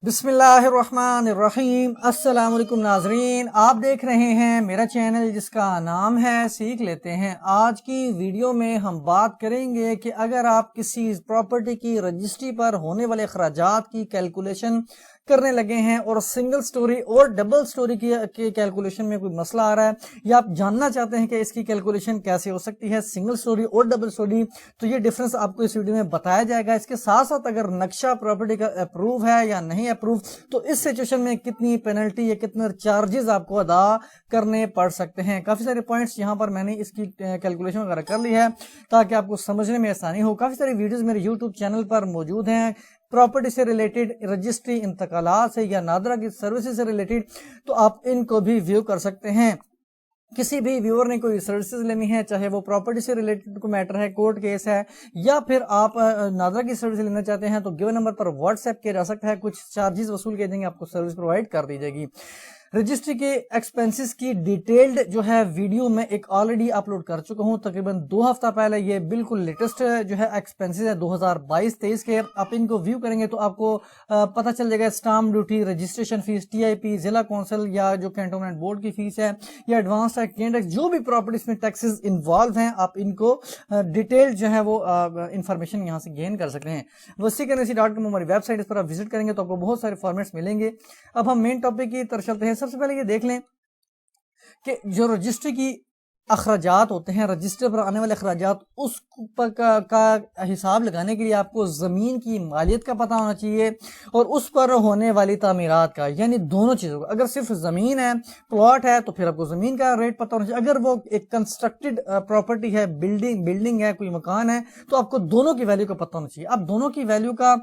بسم اللہ الرحمن الرحیم۔ السلام علیکم ناظرین، آپ دیکھ رہے ہیں میرا چینل جس کا نام ہے سیکھ لیتے ہیں۔ آج کی ویڈیو میں ہم بات کریں گے کہ اگر آپ کسی پراپرٹی کی رجسٹری پر ہونے والے اخراجات کی کیلکولیشن کرنے لگے ہیں اور سنگل سٹوری اور ڈبل سٹوری کی کیلکولیشن میں کوئی مسئلہ آ رہا ہے یا آپ جاننا چاہتے ہیں کہ اس کی کیلکولیشن کیسے ہو سکتی ہے سنگل سٹوری اور ڈبل سٹوری، تو یہ ڈیفرنس آپ کو اس ویڈیو میں بتایا جائے گا۔ اس کے ساتھ ساتھ اگر نقشہ پراپرٹی کا اپروو ہے یا نہیں اپروو، تو اس سچویشن میں کتنی پینلٹی یا کتنے چارجز آپ کو ادا کرنے پڑ سکتے ہیں۔ کافی سارے پوائنٹس یہاں پر میں نے اس کی کیلکولیشن وغیرہ کر لی ہے تاکہ آپ کو سمجھنے میں آسانی ہو۔ کافی ساری ویڈیوز میرے یوٹیوب چینل پر موجود ہیں پراپرٹی سے ریلیٹڈ، رجسٹری، انتقالات سے یا نادرہ کی سروسز سے ریلیٹڈ، تو آپ ان کو بھی ویو کر سکتے ہیں۔ کسی بھی ویور نے کوئی سروسز لینی ہے، چاہے وہ پراپرٹی سے ریلیٹڈ کو میٹر ہے، کورٹ کیس ہے، یا پھر آپ نادرہ کی سروس لینا چاہتے ہیں، تو گیون نمبر پر واٹس ایپ کیا جا سکتا ہے، کچھ چارجز وصول کیے جائیں گے، آپ کو سروس پرووائڈ کر دی جائے گی۔ رجسٹری کے ایکسپینسز کی ڈیٹیلڈ جو ہے ویڈیو میں ایک آلریڈی اپلوڈ کر چکا ہوں تقریباً 2 ہفتہ پہلے۔ یہ بالکل لیٹسٹ جو ہے ایکسپینسز ہے 2022-23 کے۔ آپ ان کو ویو کریں گے تو آپ کو پتہ چل جائے گا stamp duty, registration fee, T I P, ضلع کونسل یا جو کینٹونمنٹ بورڈ کی فیس ہے، یا ایڈوانس ٹیکس، گین ٹیکس، جو بھی پراپرٹیز میں ٹیکسز انوالو ہیں، آپ ان کو ڈیٹیل جو ہے وہ انفارمیشن یہاں سے گین کر سکتے ہیں۔ wasiqarency.com ہماری ویب سائٹ، اس پر آپ وزٹ کریں گے تو آپ کو بہت سارے فارمیٹس ملیں گے۔ اب ہم مین ٹاپک کی طرف چلتے ہیں۔ سب سے پہلے یہ دیکھ لیں کہ جو رجسٹری کی اخراجات ہوتے ہیں، رجسٹر پر آنے والے اخراجات، اس کا حساب لگانے کے لیے آپ کو زمین کی مالیت کا پتہ ہونا چاہیے اور اس پر ہونے والی تعمیرات کا، یعنی دونوں چیزوں کا۔ اگر صرف زمین ہے، پلاٹ ہے، تو پھر آپ کو زمین کا ریٹ پتہ ہونا چاہیے۔ اگر وہ ایک کنسٹرکٹڈ پراپرٹی ہے، بلڈنگ ہے، کوئی مکان ہے، تو آپ کو دونوں کی ویلیو کا پتہ ہونا چاہیے۔ اب دونوں کی ویلیو کا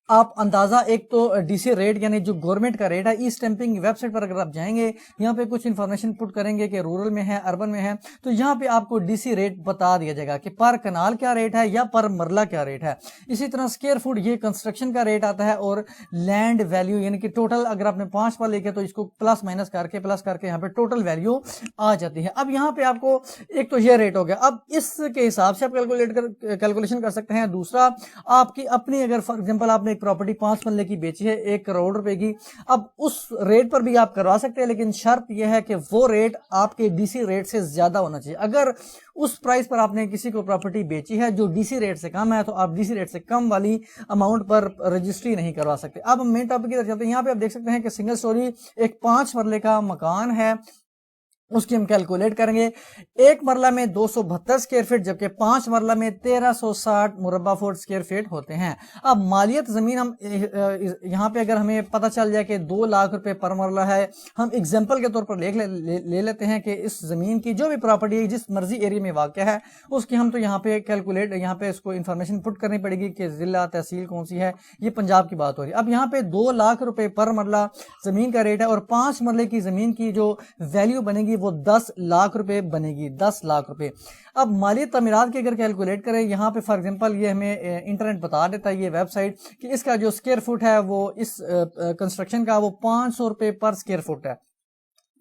آپ اندازہ، ایک تو ڈی سی ریٹ یعنی جو گورنمنٹ کا ریٹ ہے، ای اسٹیمپنگ ویب سائٹ پر اگر آپ جائیں گے، یہاں پہ کچھ انفارمیشن پٹ کریں گے کہ رورل میں ہے، اربن میں ہے، تو یہاں پہ آپ کو ڈی سی ریٹ بتا دیا جائے گا کہ پر کنال کیا ریٹ ہے یا پر مرلہ کیا ریٹ ہے۔ اسی طرح سکیئر فٹ یہ کنسٹرکشن کا ریٹ آتا ہے، اور لینڈ ویلیو یعنی کہ ٹوٹل اگر آپ نے 5 پر لے کے تو اس کو پلس کر کے یہاں پہ ٹوٹل ویلیو آ جاتی ہے۔ اب یہاں پہ آپ کو ایک تو یہ ریٹ ہو گیا، اب اس کے حساب سے آپ کیلکولیشن کر سکتے ہیں۔ دوسرا، آپ کی اپنی اگر فار ایگزامپل آپ نے پراپرٹی 5 مرلے کی بیچی ہے 1 کروڑ روپے کی، اب اس ریٹ پر بھی آپ کروا سکتے ہیں، لیکن شرط یہ ہے کہ وہ ریٹ آپ کے ڈی سی ریٹ سے زیادہ ہونا چاہیے۔ اگر اس پرائس پر آپ نے کسی کو پراپرٹی بیچی ہے جو ڈی سی ریٹ سے کم ہے، تو آپ ڈی سی ریٹ سے کم والی اماؤنٹ پر رجسٹری نہیں کروا سکتے۔ اب ہم مین ٹاپک کی طرف چلتے ہیں۔ یہاں پہ آپ دیکھ سکتے ہیں کہ سنگل سٹوری ایک 5 مرلے کا مکان ہے، اس کی ہم کیلکولیٹ کریں گے۔ 1 مرلہ میں 272 سکوائر فٹ، جبکہ 5 مرلہ میں 1360 مربع فٹ سکوائر فٹ ہوتے ہیں۔ اب مالیت زمین ہم یہاں پہ اگر ہمیں پتہ چل جائے کہ 2 لاکھ روپے پر مرلہ ہے، ہم اگزامپل کے طور پر لے لیتے ہیں کہ اس زمین کی جو بھی پراپرٹی جس مرضی ایریا میں واقع ہے، اس کی ہم تو یہاں پہ یہاں پہ اس کو انفارمیشن پٹ کرنی پڑے گی کہ ضلع تحصیل کون سی ہے۔ یہ پنجاب کی بات ہو رہی ہے۔ اب یہاں پہ 2 لاکھ روپے پر مرلہ زمین کا ریٹ ہے، اور 5 مرلے کی زمین کی جو ویلیو بنے گی وہ 10 لاکھ روپے بنے گی، 10 لاکھ روپے۔ اب مالی تعمیرات کی اگر کیلکولیٹ کریں، یہاں پہ فار ایگزامپل یہ ہمیں انٹرنیٹ بتا دیتا ہے یہ ویب سائٹ کہ اس کا جو سکوائر فٹ ہے وہ اس کنسٹرکشن کا وہ 500 روپے پر سکوائر فٹ ہے،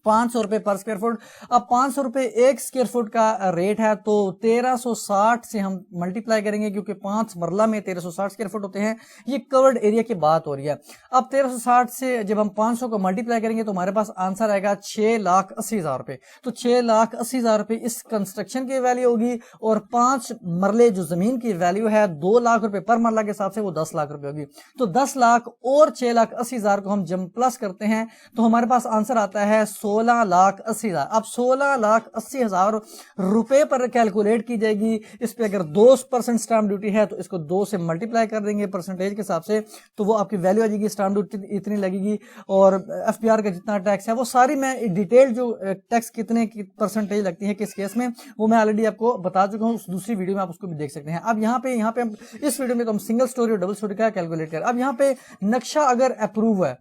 500 روپے پر سکوائر فٹ۔ اب 500 روپے 1 سکوائر فٹ کا ریٹ ہے، تو 1360 سے ہم ملٹیپلائی کریں گے، کیونکہ 5 مرلہ میں 1360 سکوائر فٹ ہوتے ہیں۔ یہ کورڈ ایریا کی بات ہو رہی ہے۔ اب 1360 سے جب ہم 500 کو ملٹیپلائی کریں گے تو ہمارے پاس آنسر آئے گا 6,80,000 روپے۔ تو 6,80,000 روپے اس کنسٹرکشن کی ویلیو ہوگی، اور 5 مرلے جو زمین کی ویلیو ہے 2 لاکھ روپے پر مرلہ کے حساب سے وہ 10 لاکھ روپے ہوگی۔ تو 10 لاکھ اور 6,80,000 کو ہم جب پلس کرتے ہیں تو ہمارے پاس آنسر آتا ہے 16,80,000۔ اب 16,80,000 روپے پر کیلکولیٹ کی جائے گی۔ اس پہ اگر 2% سٹامپ ڈیوٹی ہے تو اس کو 2 سے ملٹیپلائی کر دیں گے پرسنٹیج کے حساب سے، تو وہ آپ کی ویلیو آ جائے گی۔ سٹامپ ڈیوٹی اتنی لگے گی، اور ایف پی آر کا جتنا ٹیکس ہے وہ ساری میں ڈیٹیل جو ٹیکس کتنے کی پرسنٹیج لگتی ہے کس کیس میں، وہ میں آلریڈی آپ کو بتا چکا ہوں، اس دوسری ویڈیو میں آپ اس کو بھی دیکھ سکتے ہیں۔ اب یہاں پہ اس ویڈیو میں تو ہم سنگل سٹوری اور ڈبل سٹوری کا کیلکولیٹ کریں۔ اب یہاں پہ نقشہ اگر اپروو ہے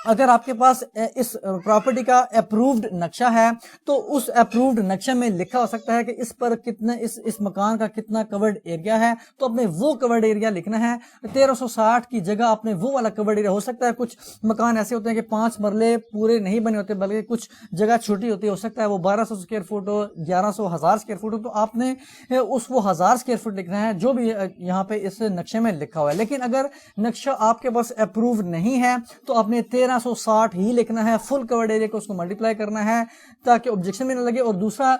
اگر آپ کے پاس اس پراپرٹی کا اپرووڈ نقشہ ہے تو اس اپرووڈ نقشہ میں لکھا ہو سکتا ہے کہ اس پر کتنا اس مکان کا کتنا کورڈ ایریا ہے، تو آپ نے وہ کورڈ ایریا لکھنا ہے۔ 1360 کی جگہ آپ نے وہ والا کورڈ ایریا، ہو سکتا ہے کچھ مکان ایسے ہوتے ہیں کہ 5 مرلے پورے نہیں بنے ہوتے بلکہ کچھ جگہ چھوٹی ہوتی ہے، ہو سکتا ہے وہ 1200 اسکوائر فٹ ہو، 1100 1000 اسکوائر فٹ ہو، تو آپ نے وہ 1000 اسکوائر فٹ لکھنا ہے جو بھی یہاں پہ اس نقشے میں لکھا ہوا ہے۔ لیکن اگر نقشہ آپ کے پاس اپروو نہیں ہے تو آپ نے 1360 ہی لکھنا ہے، فل کورڈ ایریا کو اس کو ملٹیپلائی کرنا ہے تاکہ آبجیکشن بھی نہ لگے۔ اور دوسرا،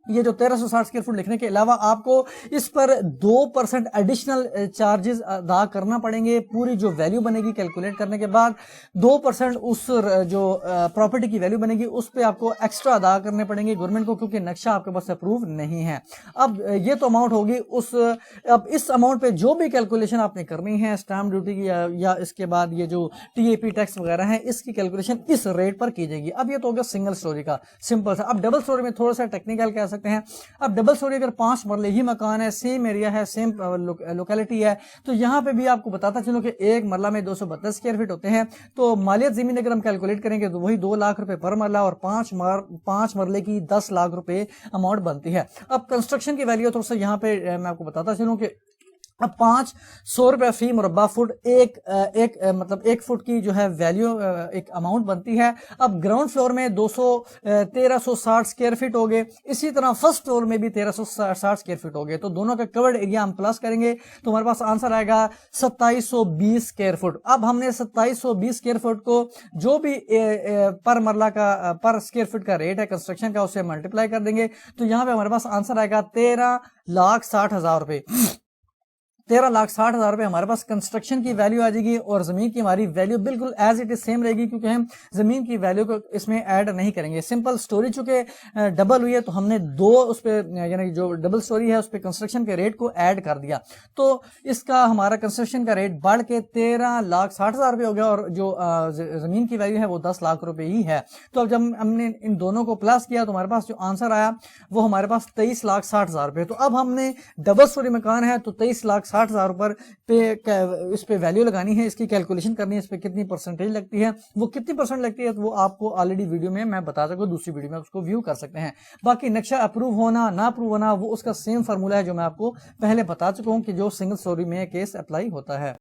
یہ جو 1360 اسکوائر فٹ لکھنے کے علاوہ آپ کو اس پر 2% ایڈیشنل چارجز ادا کرنا پڑیں گے۔ پوری جو ویلیو بنے گی کیلکولیٹ کرنے کے بعد 2% اس جو پراپرٹی کی ویلیو بنے گی اس پہ آپ کو ایکسٹرا ادا کرنے پڑیں گے گورنمنٹ کو، کیونکہ نقشہ آپ کے پاس اپروو نہیں ہے۔ اب یہ تو اماؤنٹ ہوگی اب اس اماؤنٹ پہ جو بھی کیلکولیشن آپ نے کرنی ہے اسٹامپ ڈیوٹی کی یا اس کے بعد یہ جو ٹی اے پی ٹیکس وغیرہ ہیں، اس کی کیلکولیشن اس ریٹ پر کی جائے گی۔ اب یہ تو ہوگا سنگل سٹوری کا سمپل سا۔ اب ڈبل سٹوری میں تھوڑا سا ٹیکنیکل کہہ سکتے ہیں۔ اب ڈبل سٹوری اگر 5 مرلے ہی مکان ہے، سیم ایریا ہے، سیم لوکیلٹی ہے، تو یہاں پہ بھی آپ کو بتاتا چلوں کہ ایک مرلہ میں 232 اسکوائر فٹ ہوتے ہیں، تو مالیت زمین اگر ہم کیلکولیٹ کریں گے تو وہی 2 لاکھ روپے پر مرلہ، اور 5 مرلے کی 10 لاکھ روپے اماؤنٹ بنتی ہے۔ اب کنسٹرکشن کی ویلیو تھوڑا سا یہاں پہ میں آپ کو بتاتا چلوں کہ اب 500 روپے فی مربع فٹ مطلب ایک فٹ کی جو ہے ویلیو ایک اماؤنٹ بنتی ہے۔ اب گراؤنڈ فلور میں 1360 اسکوائر فٹ ہو گئے، اسی طرح فرسٹ فلور میں بھی 1360 اسکوائر فٹ ہو گئے، تو دونوں کا کورڈ ایریا ہم پلس کریں گے تو ہمارے پاس آنسر آئے گا 2720 اسکوائر فٹ۔ اب ہم نے 2720 اسکوائر فٹ کو جو بھی پر مرلہ کا پر اسکوائر فٹ کا ریٹ ہے کنسٹرکشن کا، اسے ملٹیپلائی کر دیں گے تو یہاں پہ ہمارے پاس آنسر آئے گا 13,60,000 روپے۔ 13,60,000 روپے ہمارے پاس کنسٹرکشن کی ویلیو آ جائے گی، اور زمین کی ہماری ویلیو بالکل ایز اٹ از سیم رہے گی، کیونکہ ہم زمین کی ویلیو کو اس میں ایڈ نہیں کریں گے۔ سمپل سٹوری چونکہ ڈبل ہوئی ہے تو ہم نے اس پہ یعنی جو ڈبل سٹوری ہے اس پہ کنسٹرکشن کے ریٹ کو ایڈ کر دیا، تو اس کا ہمارا کنسٹرکشن کا ریٹ بڑھ کے 13,60,000 روپے ہو گیا، اور جو زمین کی ویلیو ہے وہ 10 لاکھ روپے ہی ہے۔ تو اب جب ہم نے ان دونوں کو پلس کیا تو ہمارے پاس جو آنسر آیا وہ ہمارے پاس 23,60,000 روپے۔ تو اب ہم نے ڈبل سٹوری مکان ہے تو 23,60,000 پر اس پہ ویلیو لگانی ہے، اس کی کیلکولیشن کرنی ہے، اس پہ کتنی پرسنٹیج لگتی ہے، وہ کتنی پرسنٹ لگتی ہے وہ آپ کو آلریڈی ویڈیو میں بتا سکوں، دوسری ویڈیو میں اس کو ویو کر سکتے ہیں۔ باقی نقشہ اپروو ہونا نہ اپروو ہونا وہ اس کا سیم فارمولا ہے جو میں آپ کو پہلے بتا چکا ہوں کہ جو سنگل سٹوری میں کیس اپلائی ہوتا ہے۔